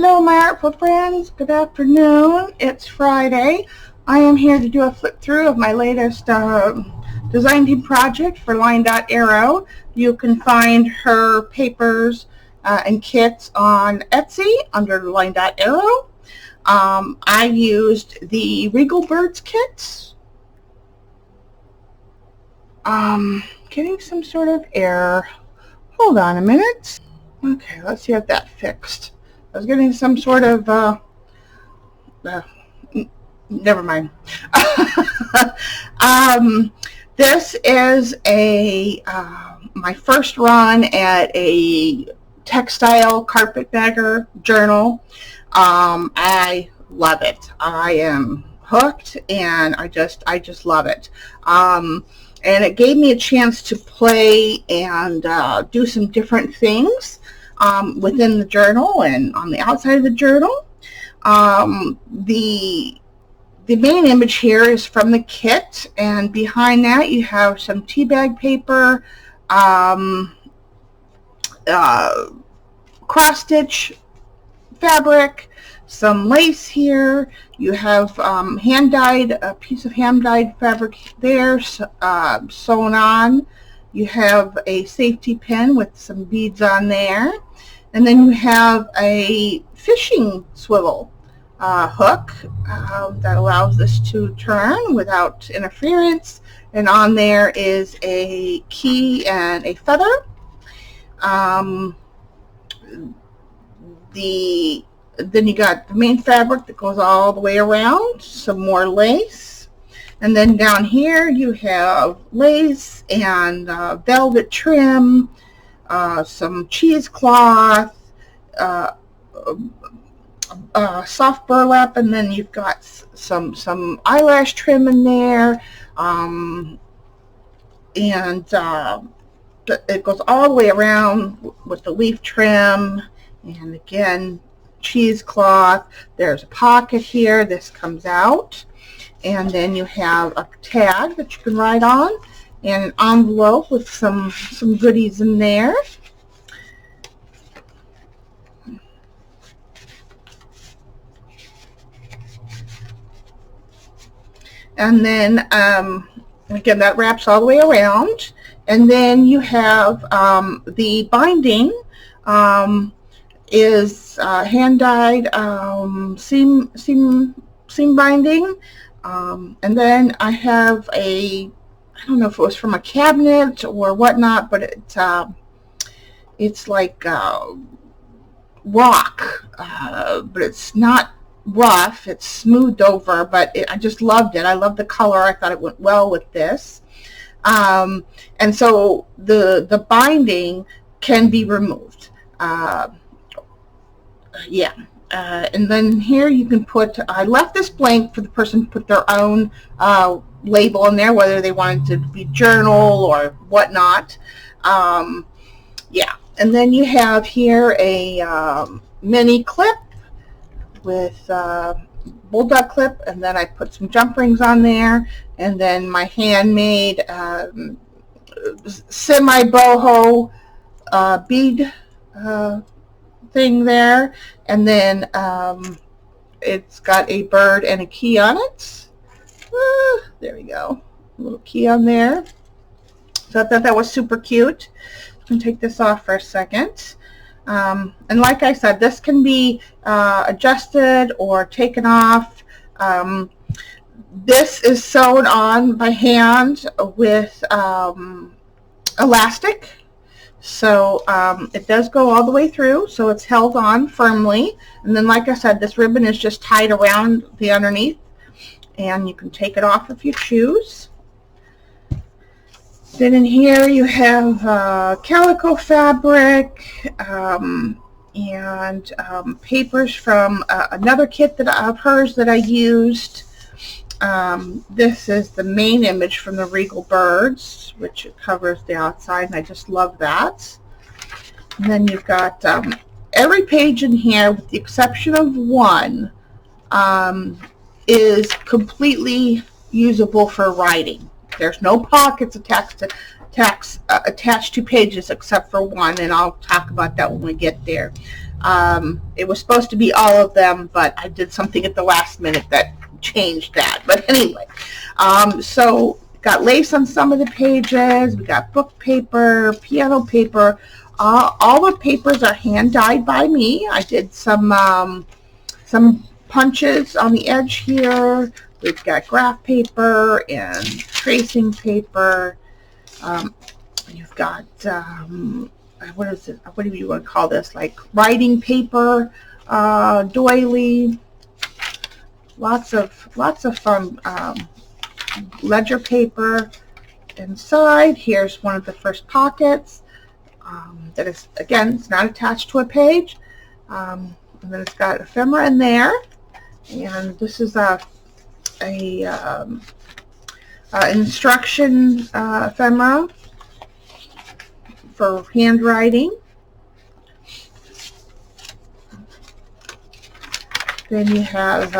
Hello my artful friends, good afternoon. It's Friday. I am here to do a flip through of my latest design team project for Line.Arrow. You can find her papers and kits on Etsy under Line.Arrow. I used the Regal Birds kit. Getting some sort of error. Hold on a minute. Okay, let's see if that fixed. I was getting some sort of, never mind. This is my first run at a Textile Carpetbagger journal. I love it. I am hooked, and I just love it. And it gave me a chance to play and do some different things within the journal and on the outside of the journal. The main image here is from the kit, and behind that you have some tea bag paper, cross-stitch fabric, some lace here. You have a piece of hand-dyed fabric there sewn on. You have a safety pin with some beads on there. And then you have a fishing swivel hook that allows this to turn without interference. And on there is a key and a feather. Then you got the main fabric that goes all the way around, some more lace. And then down here you have lace and velvet trim, some cheesecloth, soft burlap, and then you've got some eyelash trim in there, and it goes all the way around with the leaf trim, and again cheesecloth. There's a pocket here. This comes out, and then you have a tag that you can write on, and an envelope with some goodies in there. And then again, that wraps all the way around. And then you have the binding is hand-dyed seam binding. And then I have I don't know if it was from a cabinet or whatnot, but it's like rock, but it's not rough. It's smoothed over, but I just loved it. I love the color. I thought it went well with this. And so the binding can be removed. And then here you can put, I left this blank for the person to put their own label in there, whether they wanted to be journal or whatnot. And then you have here a mini clip with bulldog clip, and then I put some jump rings on there, and then my handmade semi-boho bead thing there, and then it's got a bird and a key on it. There we go, a little key on there. So I thought that was super cute. I'm going to take this off for a second. And like I said, this can be adjusted or taken off. This is sewn on by hand with elastic. So it does go all the way through, so it's held on firmly. And then, like I said, this ribbon is just tied around the underneath, and you can take it off if you choose. Then in here you have calico fabric and papers from another kit of hers that I used. This is the main image from the Regal Birds, which covers the outside, and I just love that. And then you've got every page in here, with the exception of one, is completely usable for writing. There's no pockets attached to pages except for one, and I'll talk about that when we get there. It was supposed to be all of them, but I did something at the last minute that changed that. But anyway, so got lace on some of the pages. We got book paper, piano paper. All the papers are hand dyed by me. I did some punches on the edge here. We've got graph paper and tracing paper. You've got what is it? What do you want to call this? Like writing paper, doily. Lots of fun ledger paper inside. Here's one of the first pockets that is, again, it's not attached to a page, and then it's got ephemera in there. And this is an instruction ephemera for handwriting. Then you have,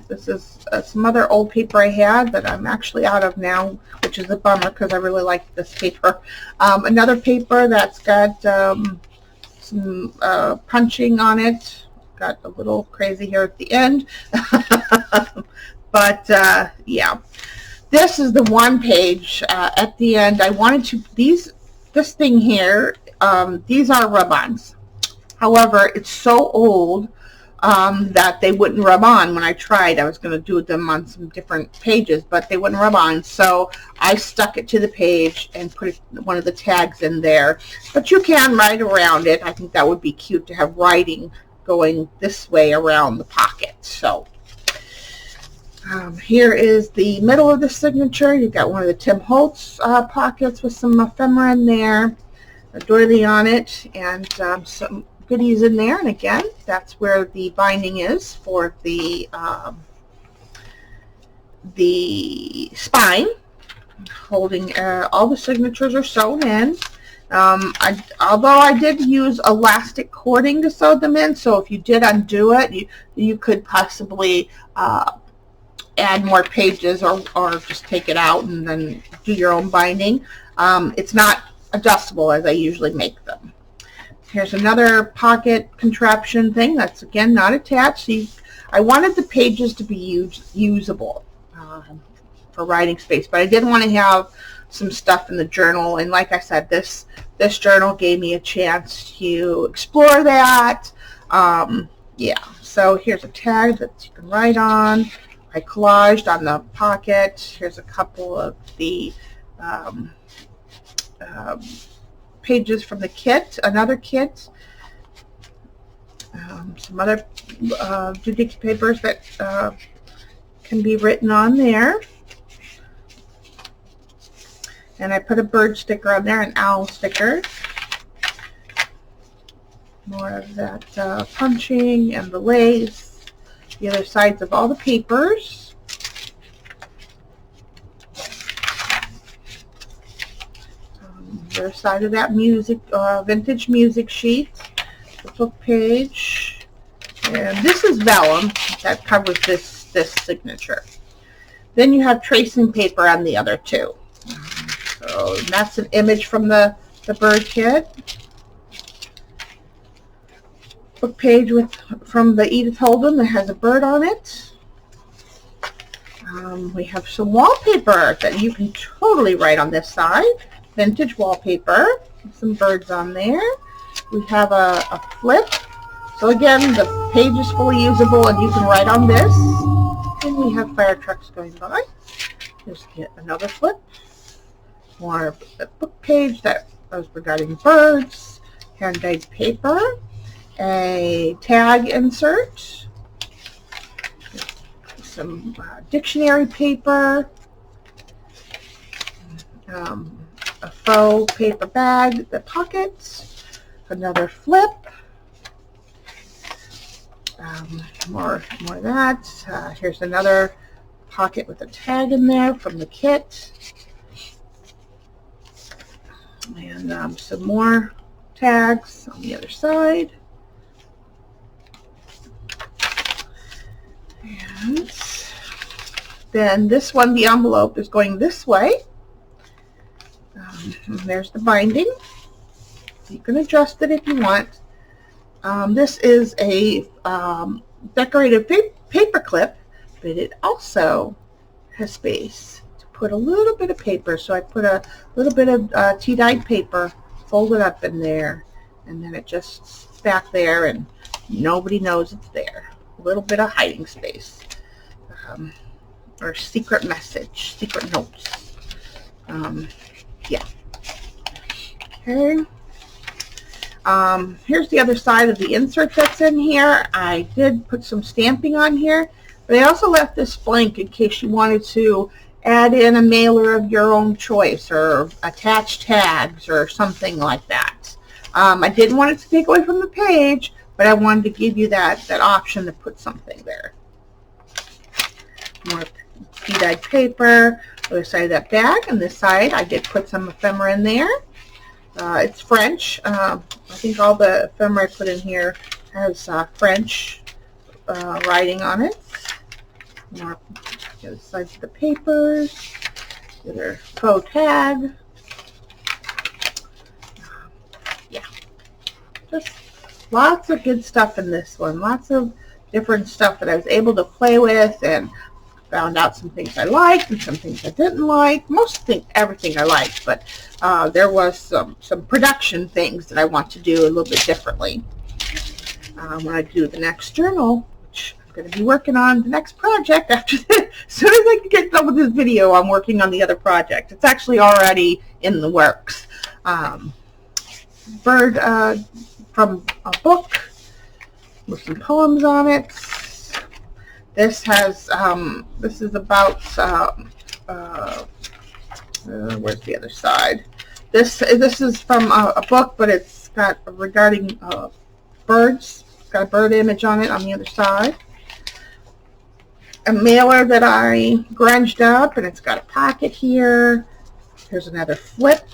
this is some other old paper I had that I'm actually out of now, which is a bummer because I really like this paper. Another paper that's got some punching on it. Got a little crazy here at the end. But yeah, this is the one page at the end. I wanted to, this thing here, these are rub-ons. However, it's so old that they wouldn't rub on. When I tried, I was going to do them on some different pages, but they wouldn't rub on. So I stuck it to the page and put one of the tags in there. But you can write around it. I think that would be cute to have writing going this way around the pocket. So here is the middle of the signature. You've got one of the Tim Holtz pockets with some ephemera in there, a doily on it, and some goodies in there. And again, that's where the binding is for the spine, holding all the signatures are sewn in. Although I did use elastic cording to sew them in, so if you did undo it, you could possibly add more pages or just take it out and then do your own binding. It's not adjustable as I usually make them. Here's another pocket contraption thing that's, again, not attached. See, I wanted the pages to be usable for writing space, but I didn't want to have some stuff in the journal. And like I said, this journal gave me a chance to explore that. Yeah, so here's a tag that you can write on. I collaged on the pocket. Here's a couple of the pages from the kit, another kit, some other duplicate papers that can be written on there. And I put a bird sticker on there, an owl sticker. More of that punching and the lace. The other sides of all the papers. The other side of that music, vintage music sheet, the book page, and this is vellum that covers this signature. Then you have tracing paper on the other two. So that's an image from the bird kit. Book page from the Edith Holden that has a bird on it. We have some wallpaper that you can totally write on this side. Vintage wallpaper, some birds on there. We have a flip. So again, the page is fully usable and you can write on this. And we have fire trucks going by. Just get another flip. More a book page that was regarding birds. Hand-dyed paper. A tag insert. Some dictionary paper. A faux paper bag, the pockets, another flip, more of that. Here's another pocket with a tag in there from the kit, and some more tags on the other side. And then this one, the envelope is going this way. And there's the binding. You can adjust it if you want. This is a decorative paper clip, but it also has space to put a little bit of paper. So I put a little bit of tea-dyed paper folded up in there, and then it just back there and nobody knows it's there. A little bit of hiding space, or secret message, secret notes. Yeah. Okay. Here's the other side of the insert that's in here. I did put some stamping on here, but I also left this blank in case you wanted to add in a mailer of your own choice or attach tags or something like that. I didn't want it to take away from the page, but I wanted to give you that option to put something there. More tea-dyed paper, other side of that bag, and this side I did put some ephemera in there. It's French. I think all the ephemera I put in here has French writing on it. More the other sides of the papers, the other faux tag. Yeah, just lots of good stuff in this one. Lots of different stuff that I was able to play with, and found out some things I liked and some things I didn't like. Everything I liked, but there was some production things that I want to do a little bit differently when I do the next journal, which I'm going to be working on the next project after this. As soon as I can get done with this video, I'm working on the other project. It's actually already in the works. Bird from a book with some poems on it. This has, this is about, where's the other side? This is from a book, but it's got regarding birds. It's got a bird image on it on the other side. A mailer that I grunged up, and it's got a pocket here. Here's another flip.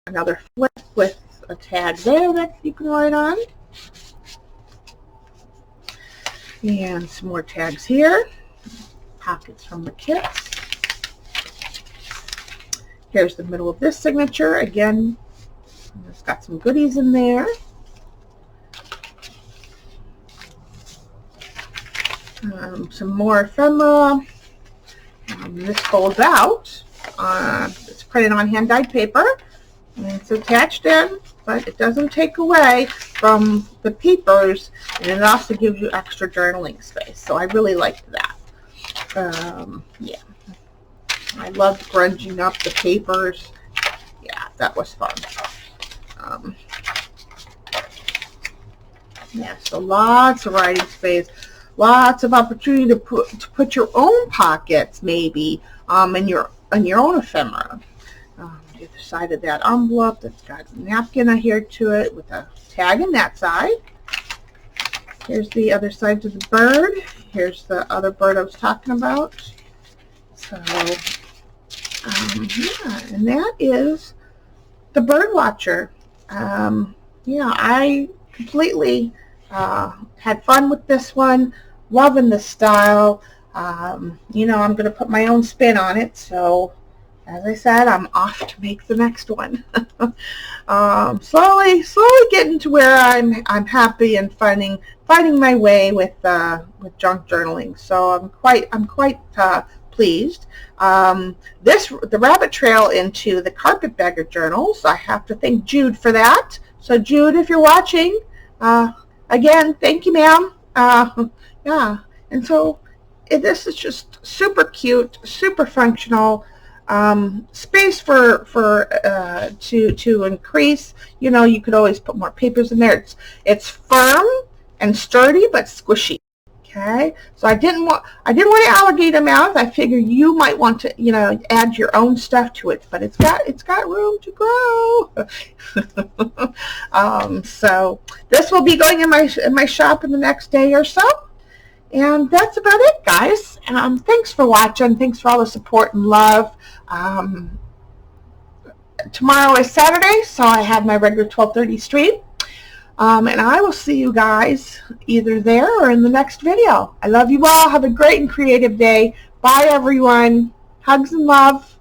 Another flip with a tag there that you can write on. And some more tags here. Pockets from the kits. Here's the middle of this signature. Again, it's got some goodies in there. Some more ephemera. This folds out. It's printed on hand-dyed paper. And it's attached in, but it doesn't take away from the papers, and it also gives you extra journaling space. So I really liked that. Yeah, I loved grunging up the papers. Yeah, that was fun. Yeah, so lots of writing space, lots of opportunity to put your own pockets maybe in your own ephemera. The other side of that envelope that's got a napkin adhered to it with a tag in that side. Here's the other side to the bird. Here's the other bird I was talking about. So, yeah, and that is the bird watcher. Yeah, I completely had fun with this one. Loving the style. You know, I'm going to put my own spin on it, so as I said, I'm off to make the next one. Slowly getting to where I'm happy and finding my way with junk journaling. So I'm quite pleased. The rabbit trail into the Carpetbagger journals. I have to thank Jude for that. So Jude, if you're watching, again, thank you, ma'am. Yeah, and so this is just super cute, super functional. Space to increase. You know, you could always put more papers in there. It's firm and sturdy but squishy. Okay, so I didn't want to alligator mouth. I figure you might want to, you know, add your own stuff to it, but it's got room to grow. So this will be going in my shop in the next day or so. And that's about it, guys. Thanks for watching. Thanks for all the support and love. tomorrow is Saturday, so I have my regular 12:30 stream. And I will see you guys either there or in the next video. I love you all. Have a great and creative day. Bye, everyone. Hugs and love.